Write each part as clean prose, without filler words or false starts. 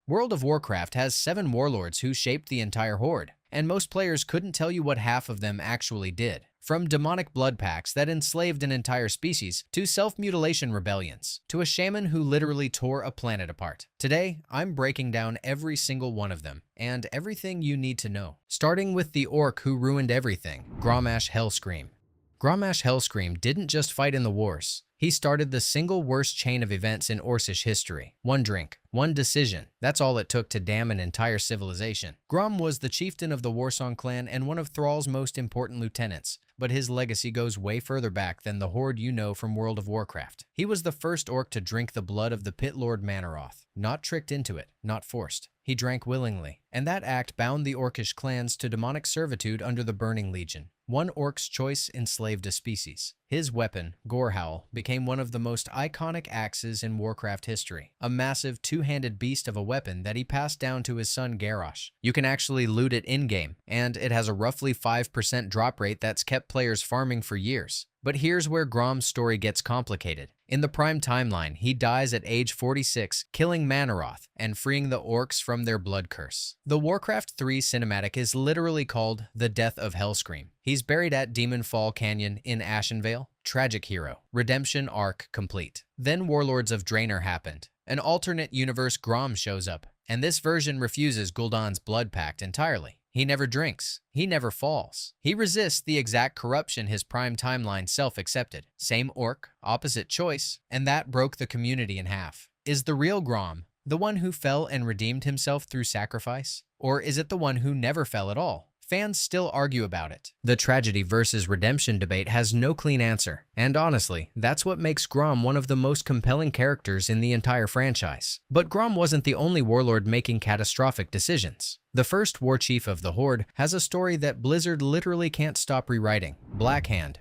World of Warcraft has 7 warlords who shaped the entire horde, and most players couldn't tell you what half of them actually did. From demonic blood pacts that enslaved an entire species, to self-mutilation rebellions, to a shaman who literally tore a planet apart. Today, I'm breaking down every single one of them, and everything you need to know. Starting with the orc who ruined everything, Grommash Hellscream. Grommash Hellscream didn't just fight in the wars. He started the single worst chain of events in Orcish history. One drink, one decision. That's all it took to damn an entire civilization. Grom was the chieftain of the Warsong clan and one of Thrall's most important lieutenants, but his legacy goes way further back than the horde you know from World of Warcraft. He was the first orc to drink the blood of the Pit Lord Manaroth. Not tricked into it, not forced. He drank willingly, and that act bound the orcish clans to demonic servitude under the Burning Legion. One orc's choice enslaved a species. His weapon, Gorehowl, became one of the most iconic axes in Warcraft history. A massive two-handed beast of a weapon that he passed down to his son Garrosh. You can actually loot it in-game, and it has a roughly 5% drop rate that's kept players farming for years. But here's where Grom's story gets complicated. In the Prime timeline, he dies at age 46, killing Manaroth and freeing the orcs from their blood curse. The Warcraft 3 cinematic is literally called The Death of Hellscream. He's buried at Demon Fall Canyon in Ashenvale. Tragic hero. Redemption arc complete. Then Warlords of Draenor happened. An alternate universe Grom shows up, and this version refuses Gul'dan's blood pact entirely. He never drinks. He never falls. He resists the exact corruption his Prime timeline self-accepted. Same orc, opposite choice, and that broke the community in half. Is the real Grom the one who fell and redeemed himself through sacrifice? Or is it the one who never fell at all? Fans still argue about it. The tragedy versus redemption debate has no clean answer, and honestly, that's what makes Grom one of the most compelling characters in the entire franchise. But Grom wasn't the only warlord making catastrophic decisions. The first war chief of the Horde has a story that Blizzard literally can't stop rewriting. Blackhand.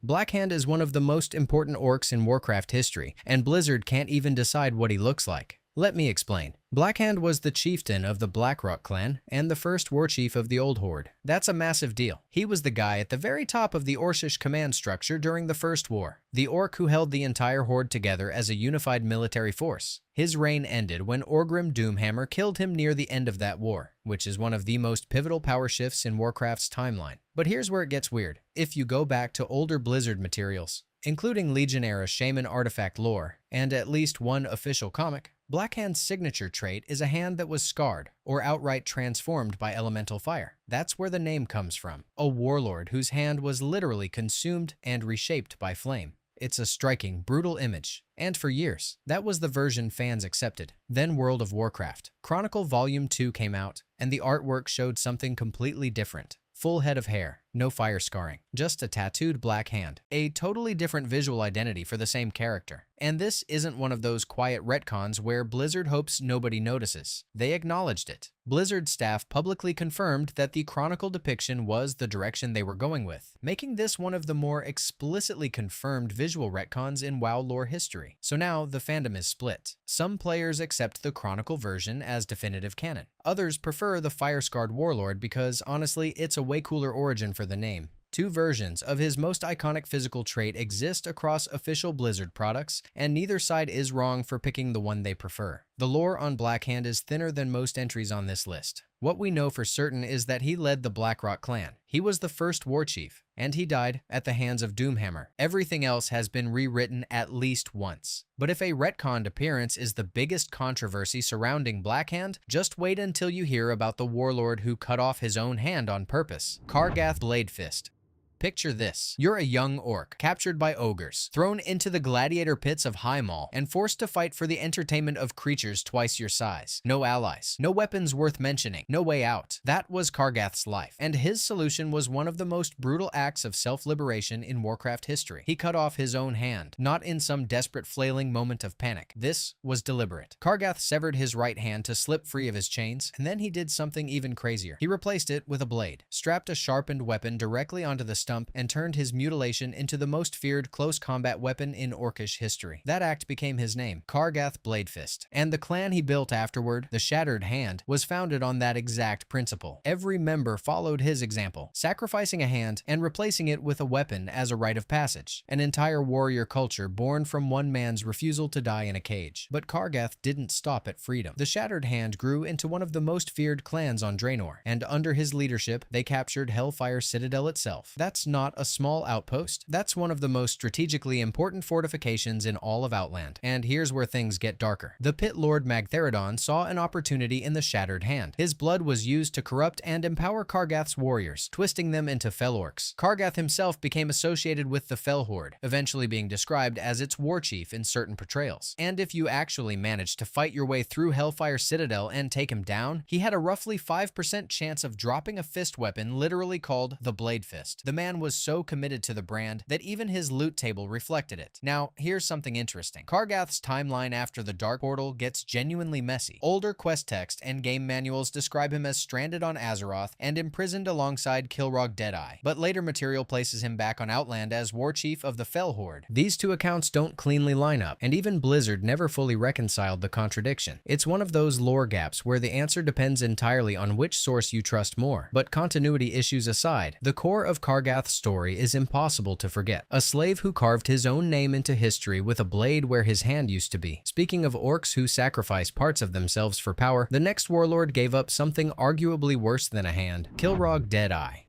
Blackhand is one of the most important orcs in Warcraft history, and Blizzard can't even decide what he looks like. Let me explain. Blackhand was the chieftain of the Blackrock clan and the first warchief of the Old Horde. That's a massive deal. He was the guy at the very top of the Orcish command structure during the First War, the orc who held the entire horde together as a unified military force. His reign ended when Orgrim Doomhammer killed him near the end of that war, which is one of the most pivotal power shifts in Warcraft's timeline. But here's where it gets weird. If you go back to older Blizzard materials, including Legion-era Shaman artifact lore, and at least one official comic, Blackhand's signature trait is a hand that was scarred or outright transformed by elemental fire. That's where the name comes from. A warlord whose hand was literally consumed and reshaped by flame. It's a striking, brutal image. And for years, that was the version fans accepted. Then World of Warcraft. Chronicle Volume 2 came out, and the artwork showed something completely different. Full head of hair, no fire scarring, just a tattooed black hand. A totally different visual identity for the same character. And this isn't one of those quiet retcons where Blizzard hopes nobody notices. They acknowledged it. Blizzard staff publicly confirmed that the Chronicle depiction was the direction they were going with, making this one of the more explicitly confirmed visual retcons in WoW lore history. So now the fandom is split. Some players accept the Chronicle version as definitive canon. Others prefer the fire-scarred warlord because, honestly, it's a way cooler origin for the name. Two versions of his most iconic physical trait exist across official Blizzard products, and neither side is wrong for picking the one they prefer. The lore on Blackhand is thinner than most entries on this list. What we know for certain is that he led the Blackrock clan. He was the first war chief, and he died at the hands of Doomhammer. Everything else has been rewritten at least once. But if a retconned appearance is the biggest controversy surrounding Blackhand, just wait until you hear about the warlord who cut off his own hand on purpose. Kargath Bladefist. Picture this. You're a young orc, captured by ogres, thrown into the gladiator pits of Highmaul, and forced to fight for the entertainment of creatures twice your size. No allies, no weapons worth mentioning, no way out. That was Kargath's life, and his solution was one of the most brutal acts of self-liberation in Warcraft history. He cut off his own hand, not in some desperate flailing moment of panic. This was deliberate. Kargath severed his right hand to slip free of his chains, and then he did something even crazier. He replaced it with a blade, strapped a sharpened weapon directly onto the stump and turned his mutilation into the most feared close combat weapon in Orcish history. That act became his name, Kargath Bladefist, and the clan he built afterward, the Shattered Hand, was founded on that exact principle. Every member followed his example, sacrificing a hand and replacing it with a weapon as a rite of passage, an entire warrior culture born from one man's refusal to die in a cage. But Kargath didn't stop at freedom. The Shattered Hand grew into one of the most feared clans on Draenor, and under his leadership, they captured Hellfire Citadel itself. That's not a small outpost. That's one of the most strategically important fortifications in all of Outland. And here's where things get darker. The Pit Lord Magtheridon saw an opportunity in the Shattered Hand. His blood was used to corrupt and empower Kargath's warriors, twisting them into Fel Orcs. Kargath himself became associated with the Fel Horde, eventually being described as its war chief in certain portrayals. And if you actually managed to fight your way through Hellfire Citadel and take him down, he had a roughly 5% chance of dropping a fist weapon literally called the Blade Fist. The man was so committed to the brand that even his loot table reflected it. Now, here's something interesting. Kargath's timeline after the Dark Portal gets genuinely messy. Older quest text and game manuals describe him as stranded on Azeroth and imprisoned alongside Kilrogg Deadeye, but later material places him back on Outland as war chief of the Fel Horde. These two accounts don't cleanly line up, and even Blizzard never fully reconciled the contradiction. It's one of those lore gaps where the answer depends entirely on which source you trust more. But continuity issues aside, the core of Kargath's story is impossible to forget. A slave who carved his own name into history with a blade where his hand used to be. Speaking of orcs who sacrifice parts of themselves for power, the next warlord gave up something arguably worse than a hand, Kilrogg Deadeye.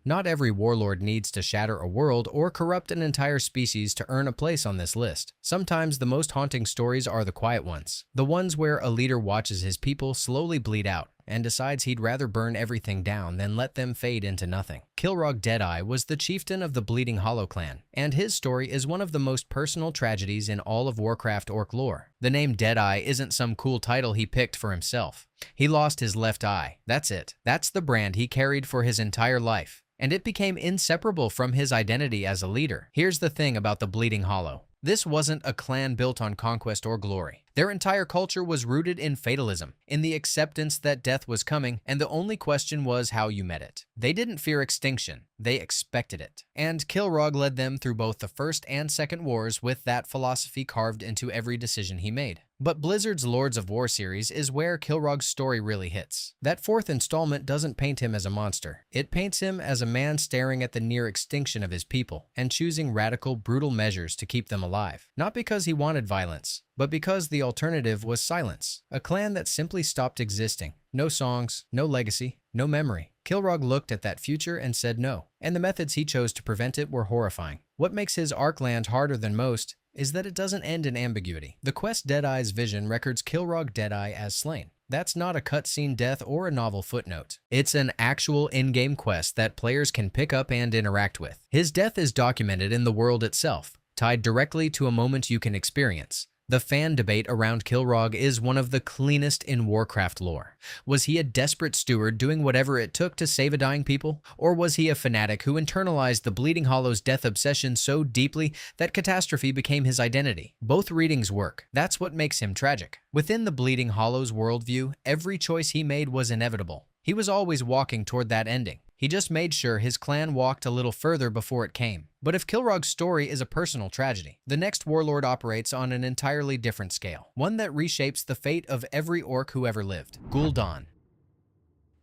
Not every warlord needs to shatter a world or corrupt an entire species to earn a place on this list. Sometimes the most haunting stories are the quiet ones, the ones where a leader watches his people slowly bleed out and decides he'd rather burn everything down than let them fade into nothing. Kilrogg Deadeye was the chieftain of the Bleeding Hollow clan, and his story is one of the most personal tragedies in all of Warcraft orc lore. The name Deadeye isn't some cool title he picked for himself. He lost his left eye. That's it. That's the brand he carried for his entire life, and it became inseparable from his identity as a leader. Here's the thing about the Bleeding Hollow. This wasn't a clan built on conquest or glory. Their entire culture was rooted in fatalism, in the acceptance that death was coming, and the only question was how you met it. They didn't fear extinction, they expected it. And Kilrogg led them through both the First and Second Wars with that philosophy carved into every decision he made. But Blizzard's Lords of War series is where Kilrogg's story really hits. That fourth installment doesn't paint him as a monster. It paints him as a man staring at the near extinction of his people and choosing radical, brutal measures to keep them alive. Not because he wanted violence, but because the alternative was silence. A clan that simply stopped existing. No songs, no legacy, no memory. Kilrogg looked at that future and said no, and the methods he chose to prevent it were horrifying. What makes his Arkland harder than most is that it doesn't end in ambiguity. The quest Deadeye's vision records Kilrogg Deadeye as slain. That's not a cutscene death or a novel footnote. It's an actual in-game quest that players can pick up and interact with. His death is documented in the world itself, tied directly to a moment you can experience. The fan debate around Kilrogg is one of the cleanest in Warcraft lore. Was he a desperate steward doing whatever it took to save a dying people? Or was he a fanatic who internalized the Bleeding Hollow's death obsession so deeply that catastrophe became his identity? Both readings work. That's what makes him tragic. Within the Bleeding Hollow's worldview, every choice he made was inevitable. He was always walking toward that ending. He just made sure his clan walked a little further before it came. But if Kilrogg's story is a personal tragedy, the next warlord operates on an entirely different scale, one that reshapes the fate of every orc who ever lived. Gul'dan.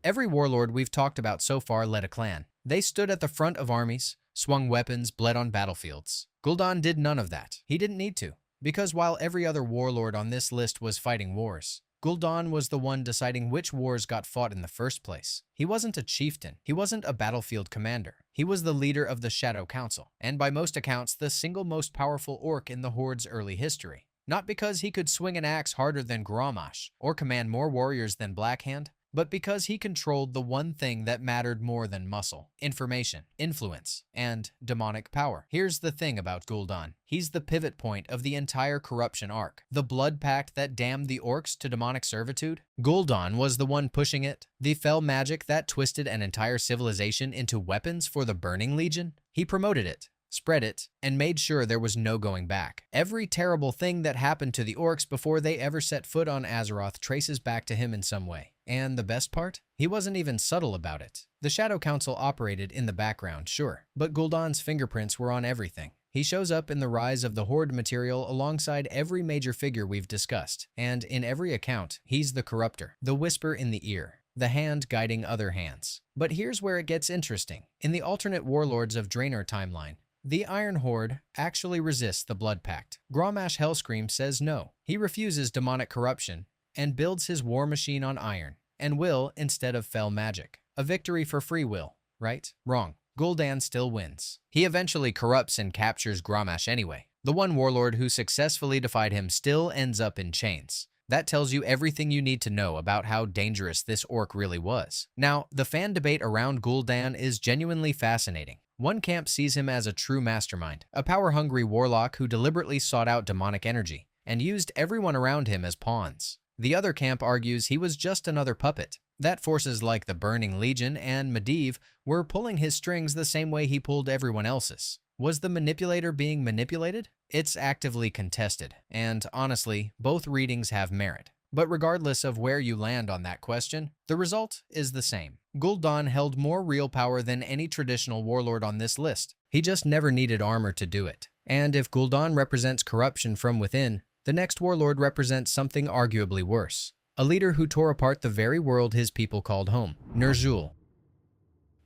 Every warlord we've talked about so far led a clan. They stood at the front of armies, swung weapons, bled on battlefields. Gul'dan did none of that. He didn't need to, because while every other warlord on this list was fighting wars, Gul'dan was the one deciding which wars got fought in the first place. He wasn't a chieftain. He wasn't a battlefield commander. He was the leader of the Shadow Council, and by most accounts, the single most powerful orc in the Horde's early history. Not because he could swing an axe harder than Grommash, or command more warriors than Blackhand, but because he controlled the one thing that mattered more than muscle: information, influence, and demonic power. Here's the thing about Gul'dan. He's the pivot point of the entire corruption arc. The blood pact that damned the orcs to demonic servitude? Gul'dan was the one pushing it. The fell magic that twisted an entire civilization into weapons for the Burning Legion? He promoted it. spread it, and made sure there was no going back. Every terrible thing that happened to the orcs before they ever set foot on Azeroth traces back to him in some way. And the best part? He wasn't even subtle about it. The Shadow Council operated in the background, sure, but Gul'dan's fingerprints were on everything. He shows up in the Rise of the Horde material alongside every major figure we've discussed, and in every account, he's the corruptor, the whisper in the ear, the hand guiding other hands. But here's where it gets interesting. In the alternate Warlords of Draenor timeline, the Iron Horde actually resists the Blood Pact. Grommash Hellscream says no. He refuses demonic corruption and builds his war machine on iron and will instead of fell magic. A victory for free will, right? Wrong. Gul'dan still wins. He eventually corrupts and captures Grommash anyway. The one warlord who successfully defied him still ends up in chains. That tells you everything you need to know about how dangerous this orc really was. Now, the fan debate around Gul'dan is genuinely fascinating. One camp sees him as a true mastermind, a power-hungry warlock who deliberately sought out demonic energy and used everyone around him as pawns. The other camp argues he was just another puppet, that forces like the Burning Legion and Medivh were pulling his strings the same way he pulled everyone else's. Was the manipulator being manipulated? It's actively contested, and honestly, both readings have merit. But regardless of where you land on that question, the result is the same. Gul'dan held more real power than any traditional warlord on this list. He just never needed armor to do it. And if Gul'dan represents corruption from within, the next warlord represents something arguably worse. A leader who tore apart the very world his people called home. Ner'zhul.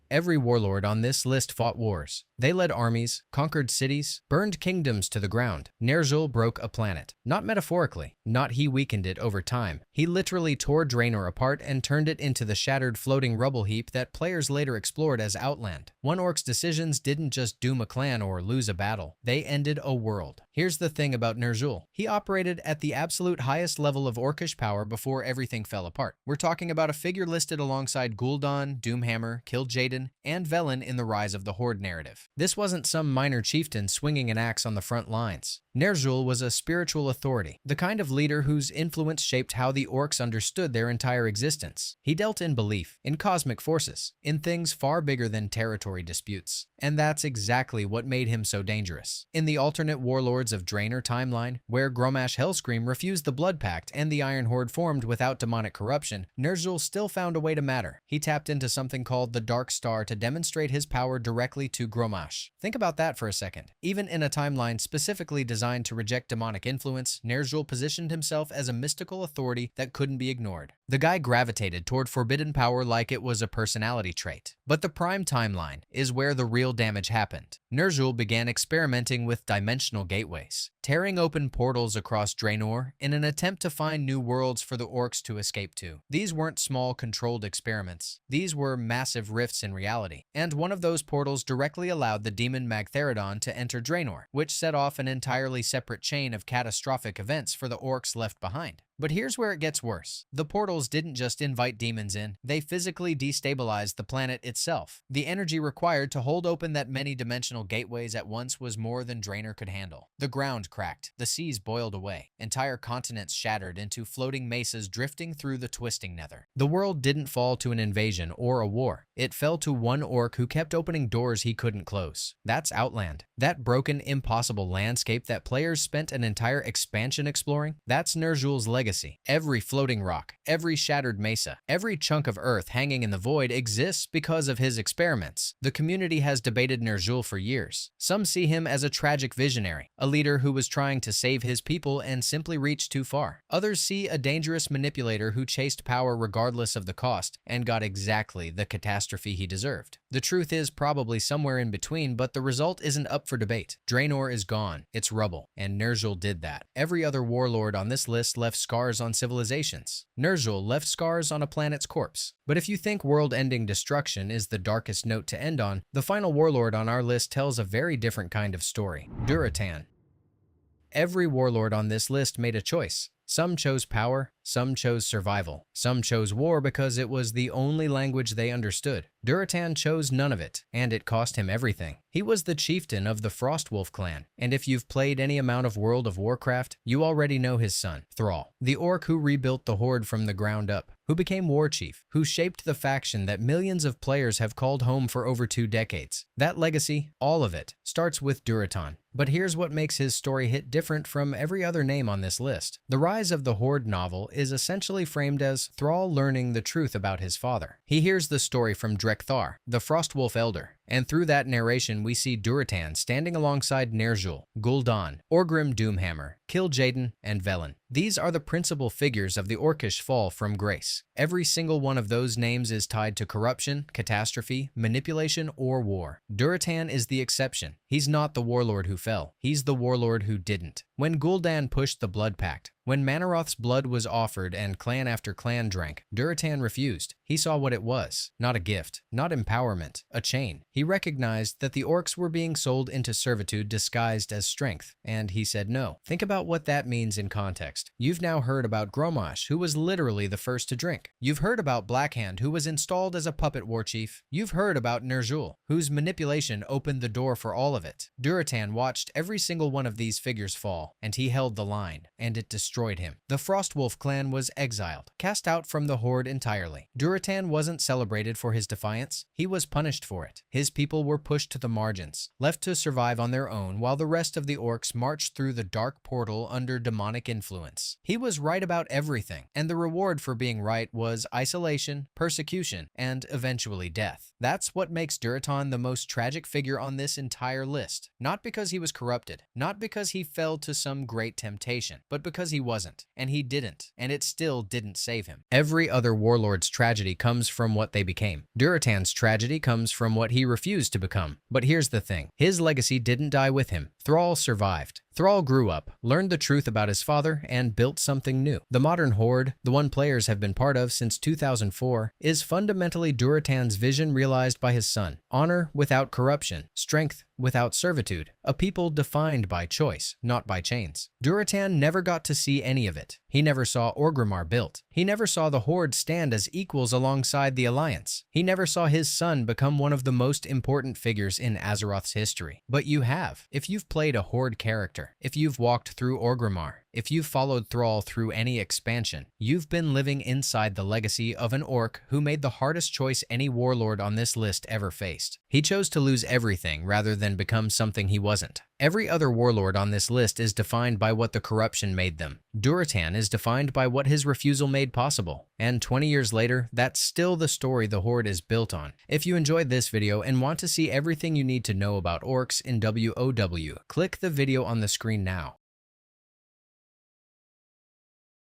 Every warlord on this list fought wars. They led armies, conquered cities, burned kingdoms to the ground. Ner'zhul broke a planet. Not metaphorically. Not he weakened it over time. He literally tore Draenor apart and turned it into the shattered floating rubble heap that players later explored as Outland. One orc's decisions didn't just doom a clan or lose a battle. They ended a world. Here's the thing about Ner'zhul. He operated at the absolute highest level of orcish power before everything fell apart. We're talking about a figure listed alongside Gul'dan, Doomhammer, Kil'jaeden, and Velen in the Rise of the Horde narrative. This wasn't some minor chieftain swinging an axe on the front lines. Ner'zhul was a spiritual authority, the kind of leader whose influence shaped how the orcs understood their entire existence. He dealt in belief, in cosmic forces, in things far bigger than territory disputes. And that's exactly what made him so dangerous. In the alternate Warlords of Draenor timeline, where Grommash Hellscream refused the Blood Pact and the Iron Horde formed without demonic corruption, Ner'zhul still found a way to matter. He tapped into something called the Dark Star to demonstrate his power directly to Grommash. Think about that for a second. Even in a timeline specifically designed to reject demonic influence, Ner'zhul positioned himself as a mystical authority that couldn't be ignored. The guy gravitated toward forbidden power like it was a personality trait. But the prime timeline is where the real damage happened. Ner'zhul began experimenting with dimensional gateways, tearing open portals across Draenor in an attempt to find new worlds for the orcs to escape to. These weren't small, controlled experiments. These were massive rifts in reality. And one of those portals directly allowed the demon Magtheridon to enter Draenor, which set off an entirely separate chain of catastrophic events for the orcs left behind. But here's where it gets worse. The portals didn't just invite demons in, they physically destabilized the planet itself. The energy required to hold open that many dimensional gateways at once was more than Draenor could handle. The ground cracked, the seas boiled away, entire continents shattered into floating mesas drifting through the twisting nether. The world didn't fall to an invasion or a war. It fell to one orc who kept opening doors he couldn't close. That's Outland. That broken, impossible landscape that players spent an entire expansion exploring, that's Ner'zhul's legacy. Every floating rock, every shattered mesa, every chunk of earth hanging in the void exists because of his experiments. The community has debated Ner'zhul for years. Some see him as a tragic visionary, a leader who was trying to save his people and simply reached too far. Others see a dangerous manipulator who chased power regardless of the cost and got exactly the catastrophe he deserved. The truth is probably somewhere in between, but the result isn't up for debate. Draenor is gone, it's rubble, and Ner'zhul did that. Every other warlord on this list left scars on civilizations. Ner'zhul left scars on a planet's corpse. But if you think world-ending destruction is the darkest note to end on, the final warlord on our list tells a very different kind of story. Durotan. Every warlord on this list made a choice. Some chose power, some chose survival, some chose war because it was the only language they understood. Durotan chose none of it, and it cost him everything. He was the chieftain of the Frostwolf clan, and if you've played any amount of World of Warcraft, you already know his son, Thrall, the orc who rebuilt the Horde from the ground up, who became war chief, who shaped the faction that millions of players have called home for over 2 decades. That legacy, all of it, starts with Durotan. But here's what makes his story hit different from every other name on this list. The Rise of the Horde novel is essentially framed as Thrall learning the truth about his father. He hears the story from Drekthar, the Frostwolf Elder, and through that narration we see Durotan standing alongside Ner'zhul, Gul'dan, Orgrim Doomhammer, Kil'jaeden, and Velen. These are the principal figures of the Orcish fall from grace. Every single one of those names is tied to corruption, catastrophe, manipulation, or war. Durotan is the exception. He's not the warlord who fell. He's the warlord who didn't. When Gul'dan pushed the Blood Pact, when Manaroth's blood was offered and clan after clan drank, Durotan refused. He saw what it was. Not a gift, not empowerment, a chain. He recognized that the orcs were being sold into servitude disguised as strength, and he said no. Think about what that means in context. You've now heard about Grommash, who was literally the first to drink. You've heard about Blackhand, who was installed as a puppet war chief. You've heard about Ner'zhul, whose manipulation opened the door for all of it. Durotan watched every single one of these figures fall, and he held the line, and it destroyed him. The Frostwolf clan was exiled, cast out from the Horde entirely. Durotan wasn't celebrated for his defiance. He was punished for it. His people were pushed to the margins, left to survive on their own while the rest of the orcs marched through the dark portal under demonic influence. He was right about everything, and the reward for being right was isolation, persecution, and eventually death. That's what makes Durotan the most tragic figure on this entire list. Not because he was corrupted, not because he fell to some great temptation, but because he wasn't, and he didn't, and it still didn't save him. Every other warlord's tragedy comes from what they became. Durotan's tragedy comes from what he refused to become. But here's the thing. His legacy didn't die with him. Thrall survived. Thrall grew up, learned the truth about his father, and built something new. The modern Horde, the one players have been part of since 2004, is fundamentally Durotan's vision realized by his son. Honor without corruption, strength without servitude, a people defined by choice, not by chains. Durotan never got to see any of it. He never saw Orgrimmar built. He never saw the Horde stand as equals alongside the Alliance. He never saw his son become one of the most important figures in Azeroth's history. But you have. If you've played a Horde character, if you've walked through Orgrimmar, if you've followed Thrall through any expansion, you've been living inside the legacy of an orc who made the hardest choice any warlord on this list ever faced. He chose to lose everything rather than become something he wasn't. Every other warlord on this list is defined by what the corruption made them. Durotan is defined by what his refusal made possible. And 20 years later, that's still the story the Horde is built on. If you enjoyed this video and want to see everything you need to know about orcs in WoW, click the video on the screen now.